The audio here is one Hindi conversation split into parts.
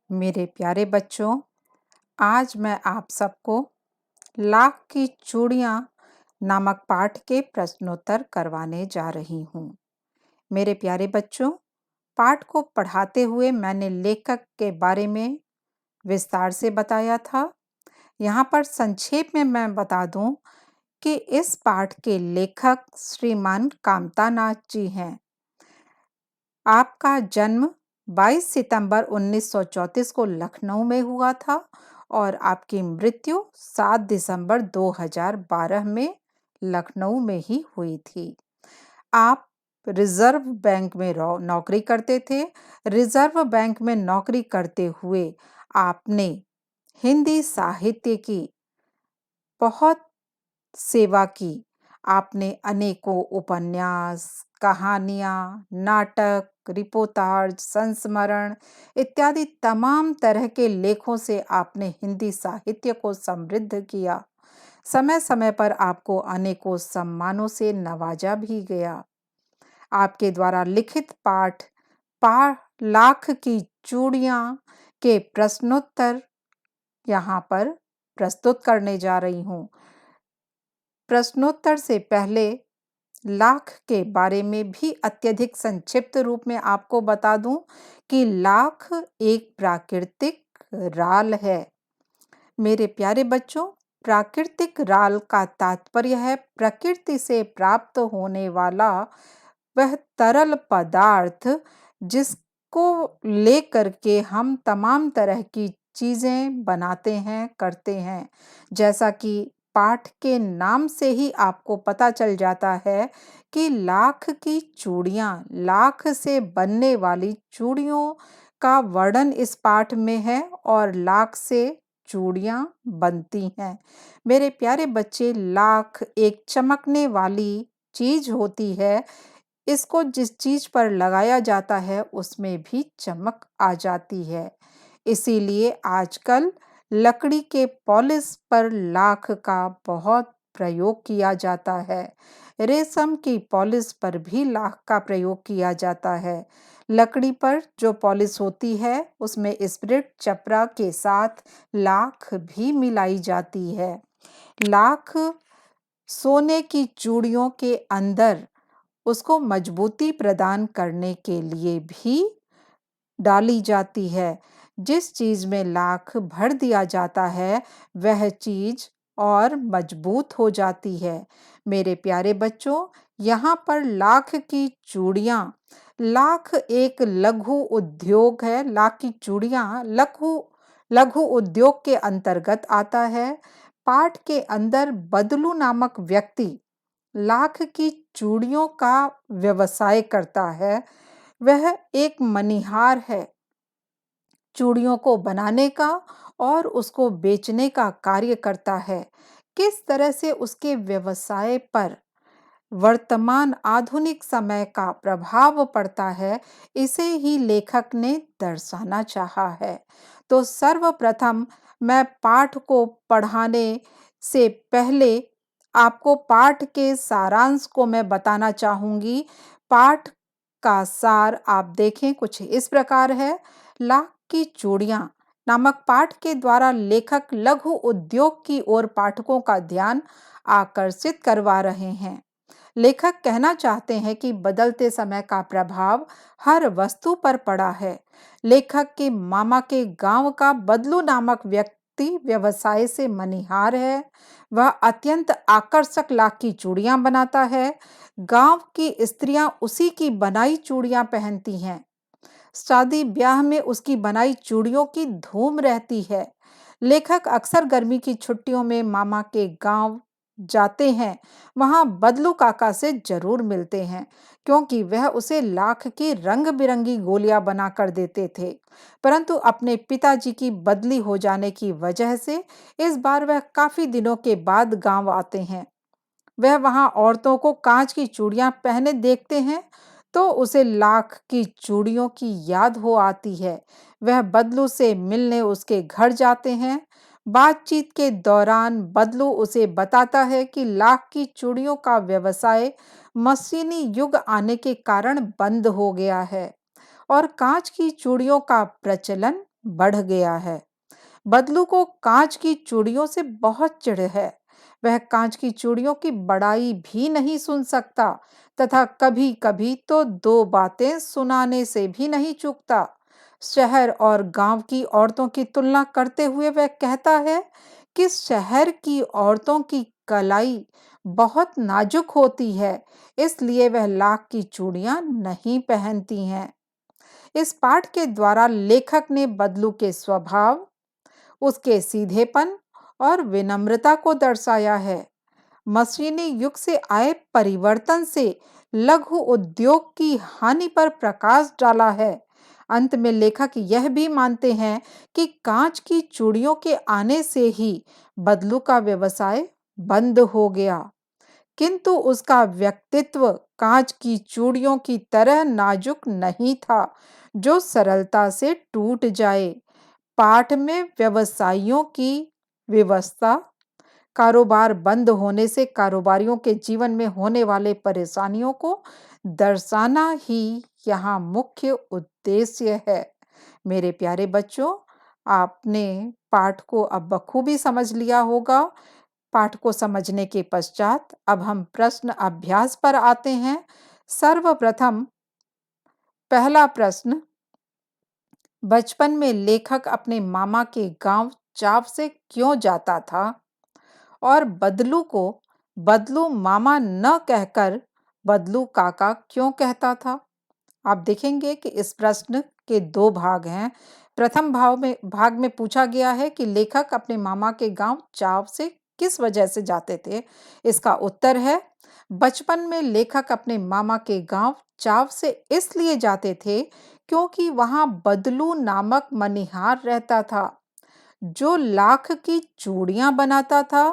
मेरे प्यारे बच्चों, आज मैं आप सबको लाख की चूड़ियाँ नामक पाठ के प्रश्नोत्तर करवाने जा रही हूँ। मेरे प्यारे बच्चों, पाठ को पढ़ाते हुए मैंने लेखक के बारे में विस्तार से बताया था। यहाँ पर संक्षेप में मैं बता दूँ कि इस पाठ के लेखक श्रीमान कामतानाथ जी हैं। आपका जन्म 22 सितंबर 1934 को लखनऊ में हुआ था और आपकी मृत्यु 7 दिसंबर 2012 में लखनऊ में ही हुई थी। आप रिजर्व बैंक में नौकरी करते थे। रिजर्व बैंक में नौकरी करते हुए आपने हिंदी साहित्य की बहुत सेवा की। आपने अनेकों उपन्यास, कहानियाँ, नाटक, रिपोर्टाज, संस्मरण इत्यादि तमाम तरह के लेखों से आपने हिंदी साहित्य को समृद्ध किया। समय-समय पर आपको अनेकों सम्मानों से नवाजा भी गया। आपके द्वारा लिखित पाठ लाख की चूड़ियाँ के प्रश्नोत्तर यहाँ पर प्रस्तुत करने जा रही हूँ। प्रश्नोत्तर से पहले लाख के बारे में भी अत्यधिक संक्षिप्त रूप में आपको बता दूं कि लाख एक प्राकृतिक राल है। मेरे प्यारे बच्चों, प्राकृतिक राल का तात्पर्य है प्रकृति से प्राप्त होने वाला वह तरल पदार्थ जिसको लेकर के हम तमाम तरह की चीजें बनाते हैं, करते हैं। जैसा कि पाठ के नाम से ही आपको पता चल जाता है कि लाख की चूड़ियाँ, लाख से बनने वाली चूड़ियों का वर्णन इस पाठ में है और लाख से चूड़ियाँ बनती हैं। मेरे प्यारे बच्चे, लाख एक चमकने वाली चीज होती है। इसको जिस चीज पर लगाया जाता है उसमें भी चमक आ जाती है। इसीलिए आजकल लकड़ी के पॉलिश पर लाख का बहुत प्रयोग किया जाता है। रेशम की पॉलिश पर भी लाख का प्रयोग किया जाता है। लकड़ी पर जो पॉलिश होती है उसमें स्पिरिट चपरा के साथ लाख भी मिलाई जाती है। लाख सोने की चूड़ियों के अंदर उसको मजबूती प्रदान करने के लिए भी डाली जाती है। जिस चीज में लाख भर दिया जाता है वह चीज और मजबूत हो जाती है। मेरे प्यारे बच्चों, यहाँ पर लाख की चूड़ियाँ, लाख एक लघु उद्योग है। लाख की चूड़ियाँ लघु लघु उद्योग के अंतर्गत आता है। पाठ के अंदर बदलू नामक व्यक्ति लाख की चूड़ियों का व्यवसाय करता है। वह एक मनिहार है। चूड़ियों को बनाने का और उसको बेचने का कार्य करता है। किस तरह से उसके व्यवसाय पर वर्तमान आधुनिक समय का प्रभाव पड़ता है, इसे ही लेखक ने दर्शाना चाहा है। तो सर्वप्रथम मैं पाठ को पढ़ाने से पहले आपको पाठ के सारांश को मैं बताना चाहूंगी। पाठ का सार आप देखें कुछ इस प्रकार है। लाख की चूड़ियाँ नामक पाठ के द्वारा लेखक लघु उद्योग की ओर पाठकों का ध्यान आकर्षित करवा रहे हैं। लेखक कहना चाहते हैं कि बदलते समय का प्रभाव हर वस्तु पर पड़ा है। लेखक के मामा के गांव का बदलू नामक व्यक्ति व्यवसाय से मनिहार है। वह अत्यंत आकर्षक लाख की चूड़ियां बनाता है। गांव की स्त्रियां उसी की बनाई चूड़ियां पहनती हैं। शादी ब्याह में उसकी बनाई चूड़ियों की धूम रहती है। लेखक अक्सर गर्मी की छुट्टियों में मामा के गांव जाते हैं। वहां बदलू काका से जरूर मिलते हैं क्योंकि वह उसे लाख की रंग बिरंगी गोलियां बनाकर देते थे। परंतु अपने पिताजी की बदली हो जाने की वजह से इस बार वह काफी दिनों के बाद गांव आते हैं। वह वहां औरतों को कांच की चूड़ियां पहने देखते हैं तो उसे लाख की चूड़ियों की याद हो आती है। वह बदलू से मिलने उसके घर जाते हैं। बातचीत के दौरान बदलू उसे बताता है कि लाख की चूड़ियों का व्यवसाय मशीनी युग आने के कारण बंद हो गया है और कांच की चूड़ियों का प्रचलन बढ़ गया है। बदलू को कांच की चूड़ियों से बहुत चिढ़ है। वह कांच की चूड़ियों की बड़ाई भी नहीं सुन सकता तथा कभी-कभी तो दो बातें सुनाने से भी नहीं चूकता। शहर और गांव की औरतों की तुलना करते हुए वह कहता है कि शहर की औरतों की कलाई बहुत नाजुक होती है, इसलिए वह लाख की चूड़ियां नहीं पहनती हैं। इस पाठ के द्वारा लेखक ने बदलू के स्वभाव, उसके सीधेपन और विनम्रता को दर्शाया है। मशीनी युग से आए परिवर्तन से लघु उद्योग की हानि पर प्रकाश डाला है। अंत में लेखक यह भी मानते हैं कि कांच की चूड़ियों के आने से ही बदलू का व्यवसाय बंद हो गया, किंतु उसका व्यक्तित्व कांच की चूड़ियों की तरह नाजुक नहीं था, जो सरलता से टूट जाए। पाठ में व्यवसायियों की व्यवस्था, कारोबार बंद होने से कारोबारियों के जीवन में होने वाले परेशानियों को दर्शाना ही यहाँ मुख्य उद्देश्य है। मेरे प्यारे बच्चों, आपने पाठ को अब बखूबी समझ लिया होगा। पाठ को समझने के पश्चात अब हम प्रश्न अभ्यास पर आते हैं। सर्वप्रथम पहला प्रश्न, बचपन में लेखक अपने मामा के गांव चाव से क्यों जाता था और बदलू को बदलू मामा न कहकर बदलू काका क्यों कहता था? आप देखेंगे कि इस प्रश्न के दो भाग हैं। प्रथम भाग में पूछा गया है कि लेखक अपने मामा के गांव चाव से किस वजह से जाते थे। इसका उत्तर है, बचपन में लेखक अपने मामा के गांव चाव से इसलिए जाते थे क्योंकि वहां बदलू नामक मनिहार रहता था, जो लाख की चूड़ियां बनाता था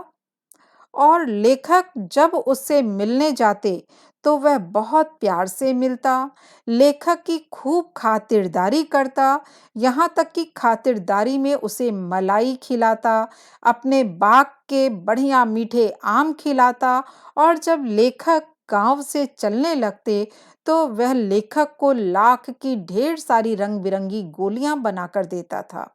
और लेखक जब उससे मिलने जाते तो वह बहुत प्यार से मिलता, लेखक की खूब खातिरदारी करता, यहाँ तक कि खातिरदारी में उसे मलाई खिलाता, अपने बाग के बढ़िया मीठे आम खिलाता और जब लेखक गांव से चलने लगते तो वह लेखक को लाख की ढेर सारी रंग-बिरंगी गोलियां बनाकर देता था,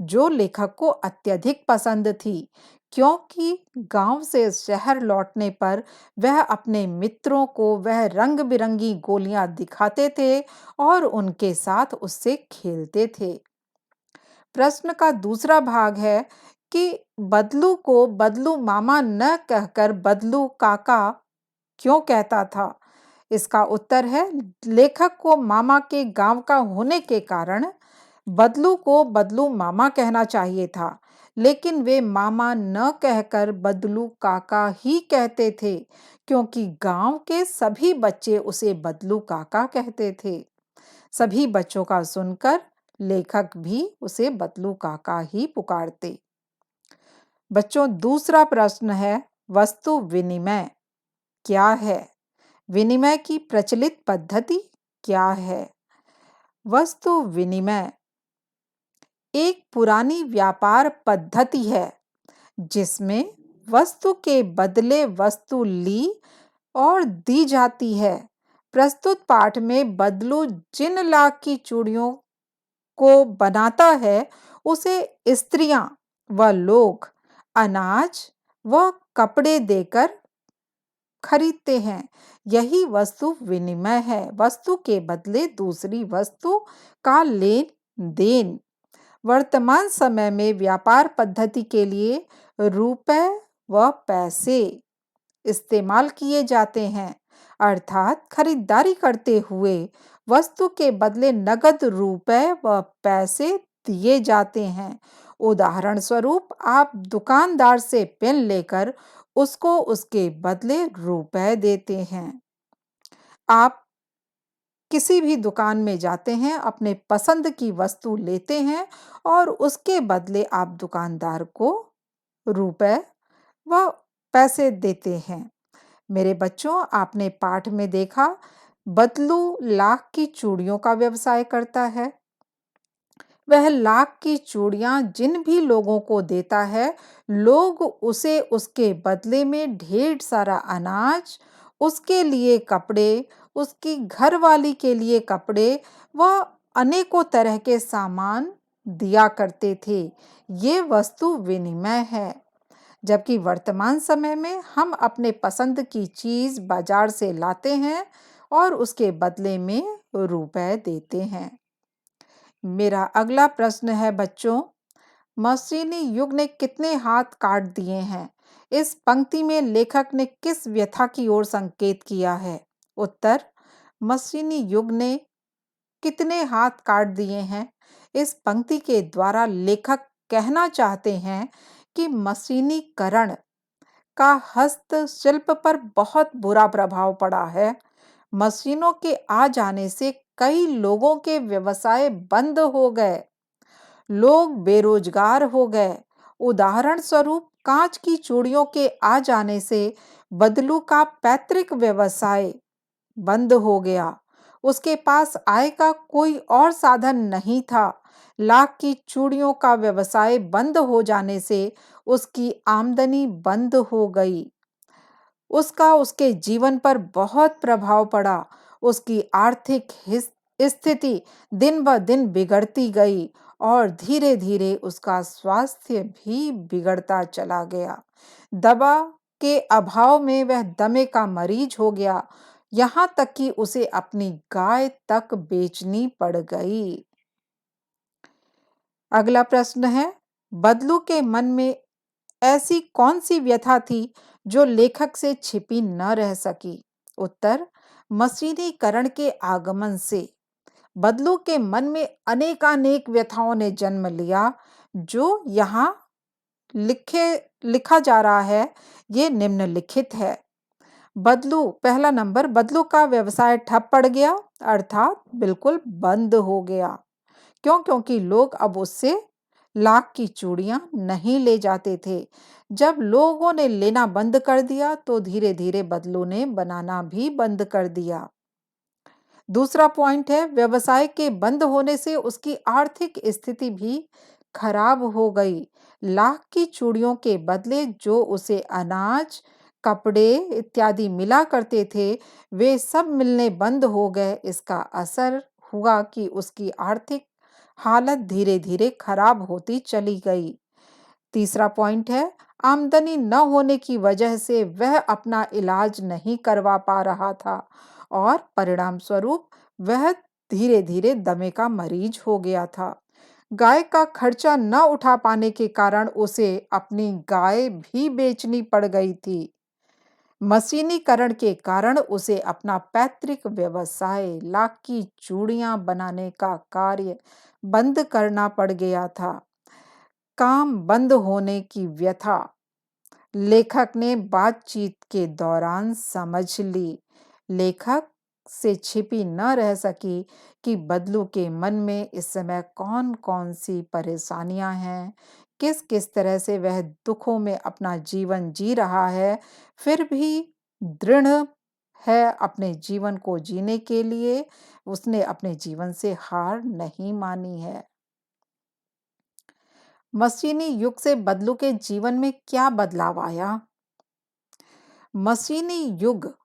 जो लेखक को अत्यधिक पसंद थी, क्योंकि गांव से शहर लौटने पर वह अपने मित्रों को वह रंग-बिरंगी गोलियां दिखाते थे और उनके साथ उससे खेलते थे। प्रश्न का दूसरा भाग है कि बदलू को बदलू मामा न कहकर बदलू काका क्यों कहता था? इसका उत्तर है, लेखक को मामा के गांव का होने के कारण बदलू को बदलू मामा कहना चाहिए था, लेकिन वे मामा न कहकर बदलू काका ही कहते थे, क्योंकि गांव के सभी बच्चे उसे बदलू काका कहते थे। सभी बच्चों का सुनकर लेखक भी उसे बदलू काका ही पुकारते। बच्चों, दूसरा प्रश्न है, वस्तु विनिमय क्या है? विनिमय की प्रचलित पद्धति क्या है? वस्तु विनिमय एक पुरानी व्यापार पद्धति है जिसमें वस्तु के बदले वस्तु ली और दी जाती है। प्रस्तुत पाठ में बदलू जिन लाख की चूड़ियों को बनाता है उसे स्त्रियां व लोग अनाज व कपड़े देकर खरीदते हैं। यही वस्तु विनिमय है, वस्तु के बदले दूसरी वस्तु का लेन देन। वर्तमान समय में व्यापार पद्धति के लिए रुपए व पैसे इस्तेमाल किए जाते हैं, अर्थात खरीदारी करते हुए वस्तु के बदले नगद रुपए व पैसे दिए जाते हैं। उदाहरण स्वरूप, आप दुकानदार से पेन लेकर उसको उसके बदले रुपए देते हैं। आप किसी भी दुकान में जाते हैं, अपने पसंद की वस्तु लेते हैं और उसके बदले आप दुकानदार को रुपए व पैसे देते हैं। मेरे बच्चों, आपने पाठ में देखा, बदलू लाख की चूड़ियों का व्यवसाय करता है। वह लाख की चूड़ियां जिन भी लोगों को देता है, लोग उसे उसके बदले में ढेर सारा अनाज, उसके लिए कपड़े, उसकी घरवाली के लिए कपड़े व अनेकों तरह के सामान दिया करते थे। ये वस्तु विनिमय है। जबकि वर्तमान समय में हम अपने पसंद की चीज बाजार से लाते हैं और उसके बदले में रुपए देते हैं। मेरा अगला प्रश्न है बच्चों, मशीनी युग ने कितने हाथ काट दिए हैं? इस पंक्ति में लेखक ने किस व्यथा की ओर संकेत किया है? उत्तर, मशीनी युग ने कितने हाथ काट दिए हैं? इस पंक्ति के द्वारा लेखक कहना चाहते हैं कि मशीनीकरण का हस्तशिल्प पर बहुत बुरा प्रभाव पड़ा है। मशीनों के आ जाने से कई लोगों के व्यवसाय बंद हो गए, लोग बेरोजगार हो गए। उदाहरण स्वरूप कांच की चूड़ियों के आ जाने से बदलू का पैतृक व्यवसाय बंद हो गया। उसके पास आय का कोई और साधन नहीं था। लाख की चूड़ियों का व्यवसाय बंद हो जाने से उसकी आमदनी बंद हो गई। उसका उसके जीवन पर बहुत प्रभाव पड़ा। उसकी आर्थिक स्थिति दिन ब दिन बिगड़ती गई और धीरे धीरे उसका स्वास्थ्य भी बिगड़ता चला गया। दवा के अभाव में वह दमे का मरीज हो गया, यहाँ तक कि उसे अपनी गाय तक बेचनी पड़ गई। अगला प्रश्न है, बदलू के मन में ऐसी कौन सी व्यथा थी जो लेखक से छिपी न रह सकी? उत्तर, मशीनीकरण के आगमन से बदलू के मन में अनेकानेक व्यथाओं ने जन्म लिया। जो यहाँ लिखा जा रहा है, ये निम्नलिखित है। पहला नंबर, बदलू का व्यवसाय ठप पड़ गया, अर्थात बिल्कुल बंद हो गया। क्यों? क्योंकि लोग अब उससे लाख की चूड़ियां नहीं ले जाते थे। जब लोगों ने लेना बंद कर दिया तो धीरे धीरे बदलू ने बनाना भी बंद कर दिया। दूसरा पॉइंट है, व्यवसाय के बंद होने से उसकी आर्थिक स्थिति भी खराब हो गई। लाख की चूड़ियों के बदले जो उसे अनाज, कपड़े इत्यादि मिला करते थे, वे सब मिलने बंद हो गए। इसका असर हुआ कि उसकी आर्थिक हालत धीरे धीरे खराब होती चली गई। तीसरा पॉइंट है, आमदनी न होने की वजह से वह अपना इलाज नहीं करवा पा रहा था और परिणाम स्वरूप वह धीरे धीरे दमे का मरीज हो गया था। गाय का खर्चा न उठा पाने के कारण उसे अपनी गाय भी बेचनी पड़ गई थी। मशीनीकरण के कारण उसे अपना पैतृक व्यवसाय लाख की चूड़ियां बनाने का कार्य बंद करना पड़ गया था। काम बंद होने की व्यथा लेखक ने बातचीत के दौरान समझ ली। लेखक से छिपी न रह सकी कि बदलू के मन में इस समय कौन-कौन सी परेशानियां हैं, किस-किस तरह से वह दुखों में अपना जीवन जी रहा है, फिर भी दृढ़ है अपने जीवन को जीने के लिए। उसने अपने जीवन से हार नहीं मानी है। मशीनी युग से बदलू के जीवन में क्या बदलाव आया? मशीनी युग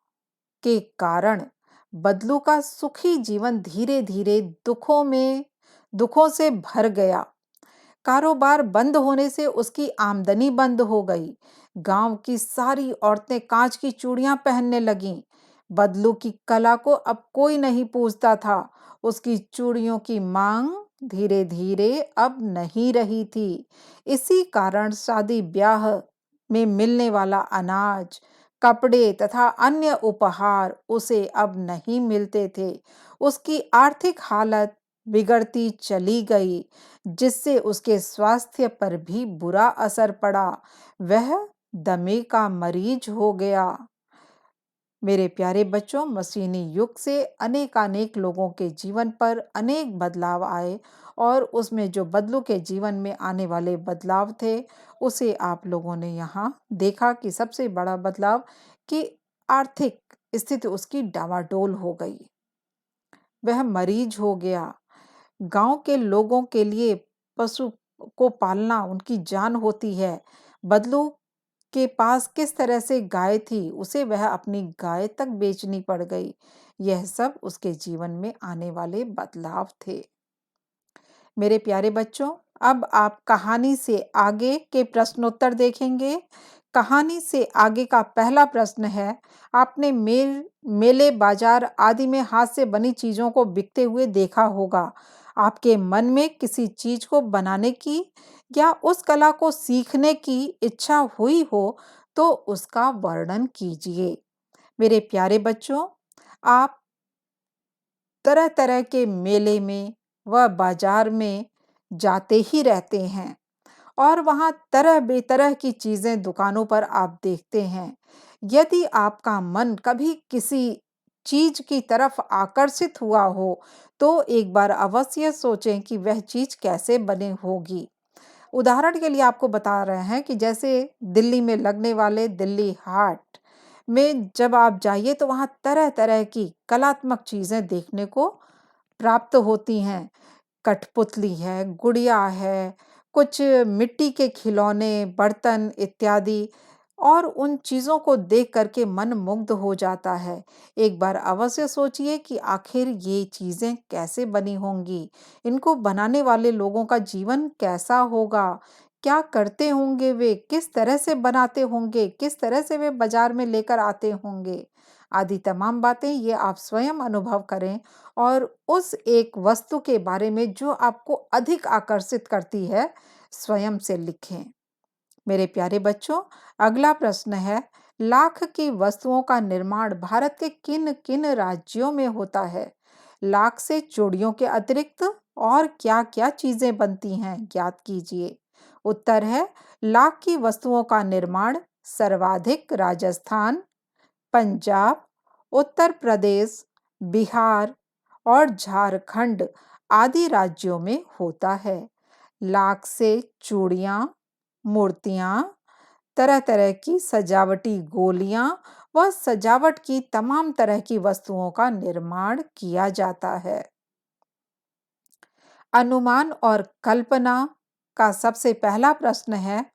के कारण बदलू का सुखी जीवन धीरे धीरे दुखों से भर गया। कारोबार बंद होने से उसकी आमदनी बंद हो गई। गांव की सारी औरतें कांच की चूड़ियां पहनने लगीं। बदलू की कला को अब कोई नहीं पूछता था। उसकी चूड़ियों की मांग धीरे धीरे अब नहीं रही थी। इसी कारण शादी ब्याह में मिलने वाला अनाज, कपड़े तथा अन्य उपहार उसे अब नहीं मिलते थे। उसकी आर्थिक हालत बिगड़ती चली गई, जिससे उसके स्वास्थ्य पर भी बुरा असर पड़ा। वह दमे का मरीज हो गया। मेरे प्यारे बच्चों, मशीनी युग से अनेकानेक लोगों के जीवन पर अनेक बदलाव आए और उसमें जो बदलू के जीवन में आने वाले बदलाव थे, उसे आप लोगों ने यहाँ देखा कि सबसे बड़ा बदलाव कि आर्थिक स्थिति उसकी डावाडोल हो गई। वह मरीज हो गया। गांव के लोगों के लिए पशु को पालना उनकी जान होती है। बदलू के पास किस तरह से गाय थी, उसे वह अपनी गाय तक बेचनी पड़ गई। यह सब उसके जीवन में आने वाले बदलाव थे। मेरे प्यारे बच्चों, अब आप कहानी से आगे के प्रश्नोत्तर देखेंगे। कहानी से आगे का पहला प्रश्न है, आपने मेले, बाजार आदि में हाथ से बनी चीज़ों को बिकते हुए देखा होगा। आपके मन में किसी चीज़ को बनाने की या उस कला को सीखने की इच्छा हुई हो, तो उसका वर्णन कीजिए। मेरे प्यारे बच्चों, आप तरह-तरह के मेले में व बाजार में जाते ही रहते हैं और वहाँ तरह-बेतरह की चीज़ें दुकानों पर आप देखते हैं। यदि आपका मन कभी किसी चीज़ की तरफ आकर्षित हुआ हो, तो एक बार अवश्य सोचें कि वह चीज़ कैसे बनी होगी। उदाहरण के लिए आपको बता रहे हैं कि जैसे दिल्ली में लगने वाले दिल्ली हाट में जब आप जाइए तो वहाँ तरह-तरह की कलात्मक चीज़ें देखने को प्राप्त होती हैं। कठपुतली है, गुड़िया है, कुछ मिट्टी के खिलौने, बर्तन इत्यादि और उन चीज़ों को देख कर के मन मुग्ध हो जाता है। एक बार अवश्य सोचिए कि आखिर ये चीज़ें कैसे बनी होंगी? इनको बनाने वाले लोगों का जीवन कैसा होगा? क्या करते होंगे वे? किस तरह से बनाते होंगे? किस तरह से वे बाज़ार में लेकर आते होंगे? आदि तमाम बातें ये आप स्वयं अनुभव करें और उस एक वस्तु के बारे में जो आपको अधिक आकर्षित करती है, स्वयं से लिखें। मेरे प्यारे बच्चों, अगला प्रश्न है, लाख की वस्तुओं का निर्माण भारत के किन-किन राज्यों में होता है? लाख से चूड़ियों के अतिरिक्त और क्या-क्या चीजें बनती हैं? ज्ञात कीजिए। उत्तर है, लाख की वस्तुओं का निर्माण सर्वाधिक राजस्थान, पंजाब, उत्तर प्रदेश, बिहार और झारखंड आदि राज्यों में होता है। लाख से चूड़ियाँ, मूर्तियाँ, तरह-तरह की सजावटी गोलियाँ व सजावट की तमाम तरह की वस्तुओं का निर्माण किया जाता है। अनुमान और कल्पना का सबसे पहला प्रश्न है,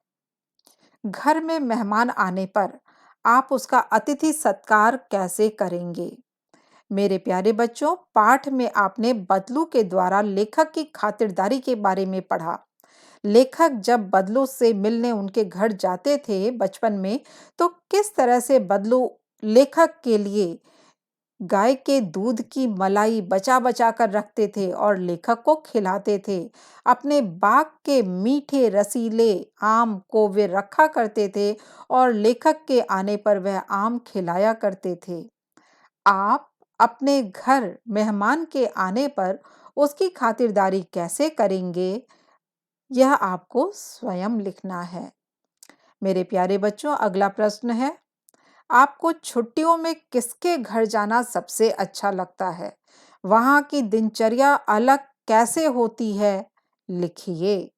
घर में मेहमान आने पर आप उसका अतिथि सत्कार कैसे करेंगे? मेरे प्यारे बच्चों, पाठ में आपने बदलू के द्वारा लेखक की खातिरदारी के बारे में पढ़ा। लेखक जब बदलू से मिलने उनके घर जाते थे बचपन में, तो किस तरह से बदलू लेखक के लिए गाय के दूध की मलाई बचा-बचा कर रखते थे और लेखक को खिलाते थे। अपने बाग के मीठे रसीले आम को वे रखा करते थे और लेखक के आने पर वह आम खिलाया करते थे। आप अपने घर मेहमान के आने पर उसकी खातिरदारी कैसे करेंगे, यह आपको स्वयं लिखना है। मेरे प्यारे बच्चों, अगला प्रश्न है, आपको छुट्टियों में किसके घर जाना सबसे अच्छा लगता है? वहाँ की दिनचर्या अलग कैसे होती है? लिखिए।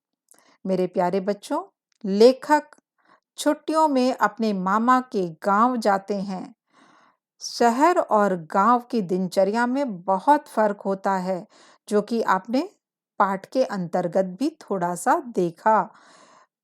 मेरे प्यारे बच्चों, लेखक छुट्टियों में अपने मामा के गांव जाते हैं। शहर और गांव की दिनचर्या में बहुत फर्क होता है, जो कि आपने पाठ के अंतर्गत भी थोड़ा सा देखा।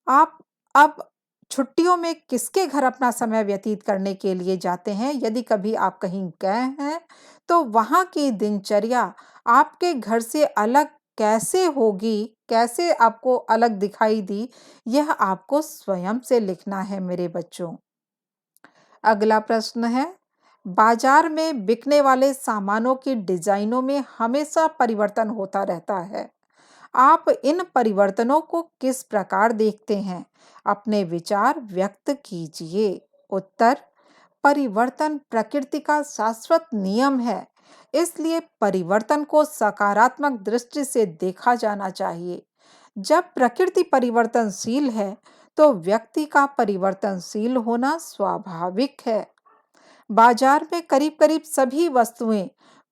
आप अब छुट्टियों में किसके घर अपना समय व्यतीत करने के लिए जाते हैं? यदि कभी आप कहीं गए हैं, तो वहाँ की दिनचर्या आपके घर से अलग कैसे होगी? कैसे आपको अलग दिखाई दी? यह आपको स्वयं से लिखना है मेरे बच्चों। अगला प्रश्न है, बाजार में बिकने वाले सामानों की डिजाइनों में हमेशा परिवर्तन होता रहता है। आप इन परिवर्तनों को किस प्रकार देखते हैं? अपने विचार व्यक्त कीजिए। उत्तर, परिवर्तन प्रकृति का शाश्वत नियम है, इसलिए परिवर्तन को सकारात्मक दृष्टि से देखा जाना चाहिए। जब प्रकृति परिवर्तनशील है, तो व्यक्ति का परिवर्तनशील होना स्वाभाविक है। बाजार में करीब-करीब सभी वस्तुएं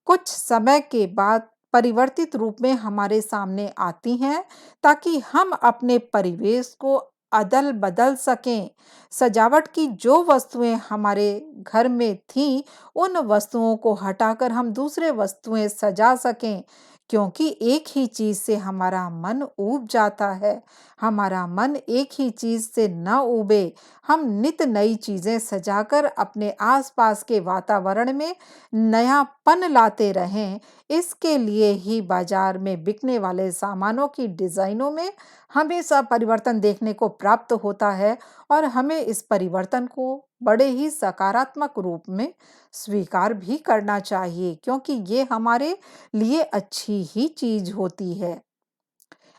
कुछ समय के बाद परिवर्तित रूप में हमारे सामने आती हैं, ताकि हम अपने परिवेश को अदल-बदल सकें। सजावट की जो वस्तुएं हमारे घर में थीं, उन वस्तुओं को हटाकर हम दूसरे वस्तुएं सजा सकें, क्योंकि एक ही चीज से हमारा मन ऊब जाता है। हमारा मन एक ही चीज से न ऊबे, हम नित नई चीजें सजाकर अपने आसपास के वातावरण में नयापन लाते रहें। इसके लिए ही बाजार में बिकने वाले सामानों की डिज़ाइनों में हमेशा परिवर्तन देखने को प्राप्त होता है और हमें इस परिवर्तन को बड़े ही सकारात्मक रूप में स्वीकार भी करना चाहिए, क्योंकि ये हमारे लिए अच्छी ही चीज़ होती है।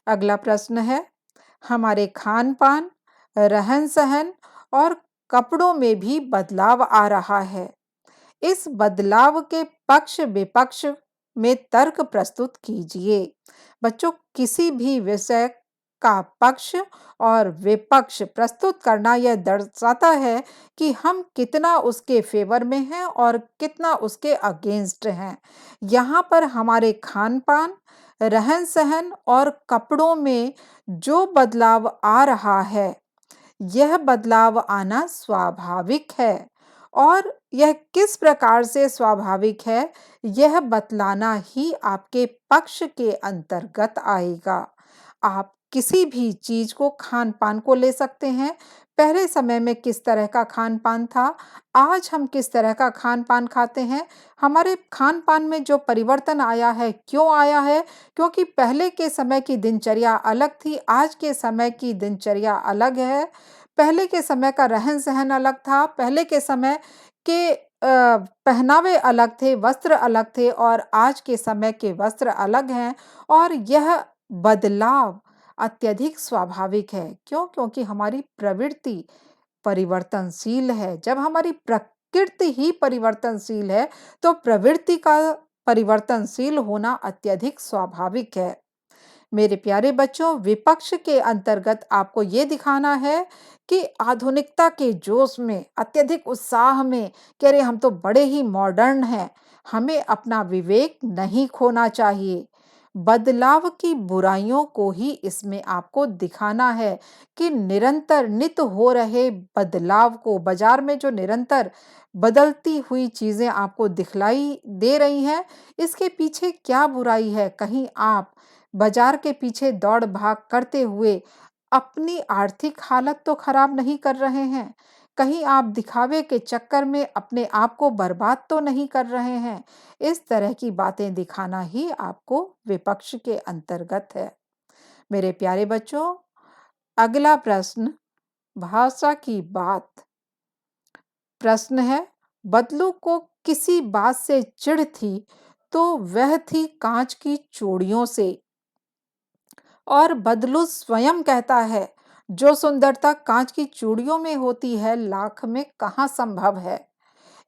अगला प्रश्न है, हमारे खान-पान, रहन-सहन और कपड़ों में भी बदलाव आ रहा है। इस बदलाव के पक्ष-विपक्ष में तर्क प्रस्तुत कीजिए। बच्चों, किसी भी विषय का पक्ष और विपक्ष प्रस्तुत करना यह दर्शाता है कि हम कितना उसके फेवर में हैं और कितना उसके अगेंस्ट हैं। यहाँ पर हमारे खान-पान, रहन-सहन और कपड़ों में जो बदलाव आ रहा है, यह बदलाव आना स्वाभाविक है और यह किस प्रकार से स्वाभाविक है, यह बतलाना ही आपके पक्ष के अंतर्गत आएगा। आप किसी भी चीज़ को खान-पान को ले सकते हैं। पहले समय में किस तरह का खान-पान था, आज हम किस तरह का खान-पान खाते हैं। हमारे खान-पान में जो परिवर्तन आया है, क्यों आया है? क्योंकि पहले के समय की दिनचर्या अलग थी, आज के समय की दिनचर्या अलग है। पहले के समय का रहन-सहन अलग था, पहले के समय के पहनावे अलग थे, वस्त्र अलग थे और आज के समय के वस्त्र अलग हैं और यह बदलाव अत्यधिक स्वाभाविक है। क्यों? क्योंकि हमारी प्रवृत्ति परिवर्तनशील है। जब हमारी प्रकृति ही परिवर्तनशील है, तो प्रवृत्ति का परिवर्तनशील होना अत्यधिक स्वाभाविक है। मेरे प्यारे बच्चों, विपक्ष के अंतर्गत आपको ये दिखाना है कि आधुनिकता के जोश में, अत्यधिक उत्साह में कि अरे हम तो बड़े ही मॉडर्न हैं, हमें अपना विवेक नहीं खोना चाहिए। बदलाव की बुराइयों को ही इसमें आपको दिखाना है कि निरंतर नित हो रहे बदलाव को, बाजार में जो निरंतर बदलती हुई चीज़ें आपको दिखलाई दे रही हैं, इसके पीछे क्या बुराई है? कहीं आप बाजार के पीछे दौड़-भाग करते हुए अपनी आर्थिक हालत तो खराब नहीं कर रहे हैं? कहीं आप दिखावे के चक्कर में अपने आप को बर्बाद तो नहीं कर रहे हैं? इस तरह की बातें दिखाना ही आपको विपक्ष के अंतर्गत है। मेरे प्यारे बच्चों, अगला प्रश्न, भाषा की बात। प्रश्न है, बदलू को किसी बात से चिढ़ थी, तो वह थी काँच की चूड़ियों से। और बदलू स्वयं कहता है, जो सुंदरता कांच की चूड़ियों में होती है, लाख में कहाँ संभव है।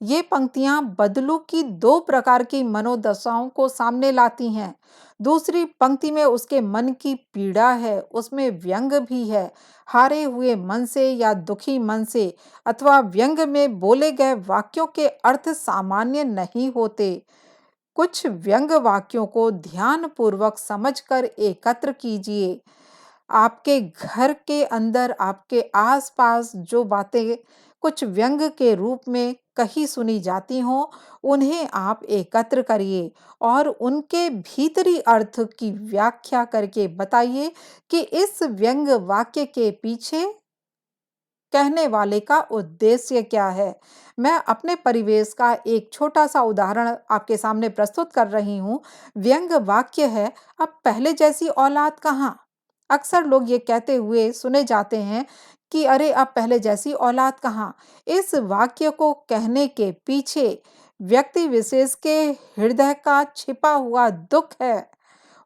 ये पंक्तियां बदलू की दो प्रकार की मनोदशाओं को सामने लाती हैं। दूसरी पंक्ति में उसके मन की पीड़ा है, उसमें व्यंग भी है। हारे हुए मन से या दुखी मन से अथवा व्यंग में बोले गए वाक्यों के अर्थ सामान्य नहीं होते। कुछ व्यंग वाक्यों को ध्यानपूर्वक समझकर एकत्र कीजिए। आपके घर के अंदर, आपके आसपास जो बातें कुछ व्यंग के रूप में कही सुनी जाती हों, उन्हें आप एकत्र करिए और उनके भीतरी अर्थ की व्याख्या करके बताइए कि इस व्यंग वाक्य के पीछे कहने वाले का उद्देश्य क्या है। मैं अपने परिवेश का एक छोटा-सा उदाहरण आपके सामने प्रस्तुत कर रही हूँ। व्यंग वाक्य है, अब पहले जैसी औलाद कहाँ? अक्सर लोग ये कहते हुए सुने जाते हैं कि अरे अब पहले जैसी औलाद कहाँ? इस वाक्य को कहने के पीछे व्यक्ति विशेष के हृदय का छिपा हुआ दुःख है।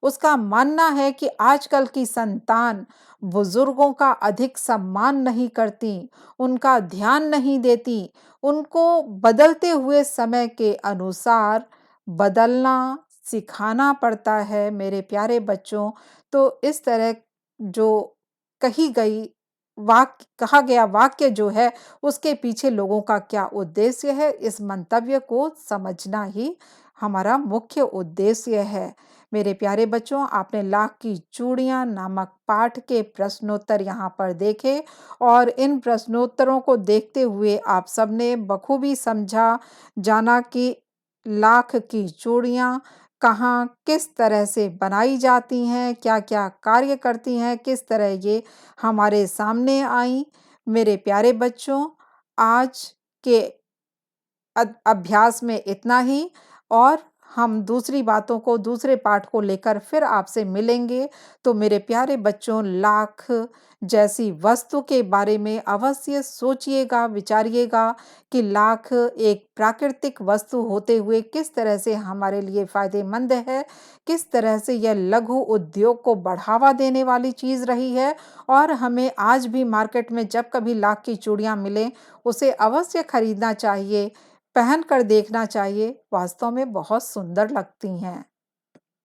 उसका मानना है कि आजकल की संतान बुजुर्गों का अधिक सम्मान नहीं करती, उनका ध्यान नहीं देती, उनको बदलते हुए समय के अनुसार बदलना सिखाना पड़ता है। मेरे प्यारे बच्चों, तो इस तरह जो कही गई कहा गया वाक्य जो है, उसके पीछे लोगों का क्या उद्देश्य है, इस मंतव्य को समझना ही हमारा मुख्य उद्देश्य है। मेरे प्यारे बच्चों, आपने लाख की चूड़ियां नामक पाठ के प्रश्नोत्तर यहाँ पर देखे और इन प्रश्नोत्तरों को देखते हुए आप सबने बखूबी समझा जाना कि लाख की चूड़ियां कहाँ किस तरह से बनाई जाती हैं, क्या-क्या कार्य करती हैं, किस तरह ये हमारे सामने आई। मेरे प्यारे बच्चों, आज के अभ्यास में इतना ही और हम दूसरी बातों को, दूसरे पाठ को लेकर फिर आपसे मिलेंगे। तो मेरे प्यारे बच्चों, लाख जैसी वस्तु के बारे में अवश्य सोचिएगा, विचारिएगा कि लाख एक प्राकृतिक वस्तु होते हुए किस तरह से हमारे लिए फ़ायदेमंद है, किस तरह से यह लघु उद्योग को बढ़ावा देने वाली चीज़ रही है और हमें आज भी मार्केट में जब कभी लाख की चूड़ियाँ मिलें, उसे अवश्य खरीदना चाहिए, पहन कर देखना चाहिए, वास्तव में बहुत सुंदर लगती हैं।